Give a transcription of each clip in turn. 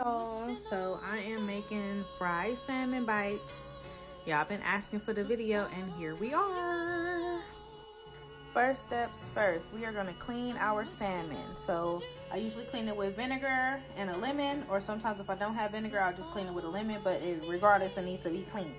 y'all, so I am making fried salmon bites. Y'all been asking for the video and here we are. First steps first, we are going to clean our salmon. So I usually clean it with vinegar and a lemon, or sometimes if I don't have vinegar I'll just clean it with a lemon, but regardless it needs to be cleaned.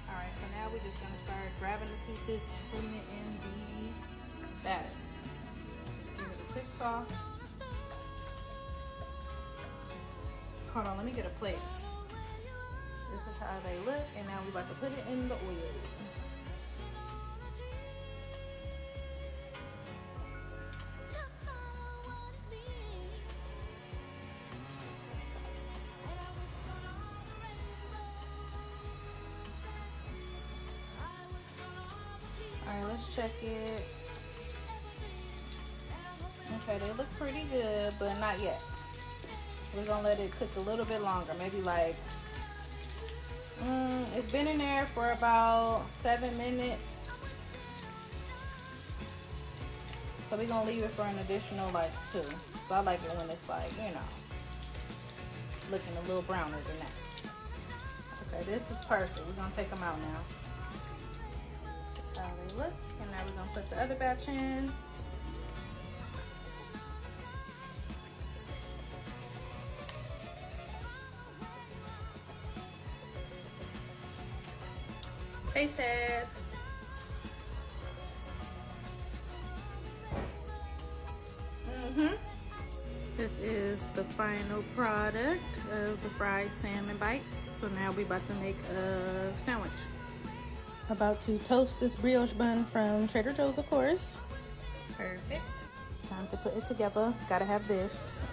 Alright, so now we're just going to start grabbing the pieces and putting it in the batter. Just give it a quick sauce. Hold on, let me get a plate. This is how they look, and now we're about to put it in the oil. Alright, let's check it. Okay, they look pretty good, but not yet. We're gonna let it cook a little bit longer, maybe like, it's been in there for about 7 minutes. So we're gonna leave it for an additional like 2. So I like it when it's like, you know, looking a little browner than that. Okay, this is perfect. We're gonna take them out now. How they look, and now we're gonna put the other batch in. Taste test. This is the final product of the fried salmon bites. So now we're about to make a sandwich. About to toast this brioche bun from Trader Joe's, of course. Perfect. It's time to put it together. Gotta have this.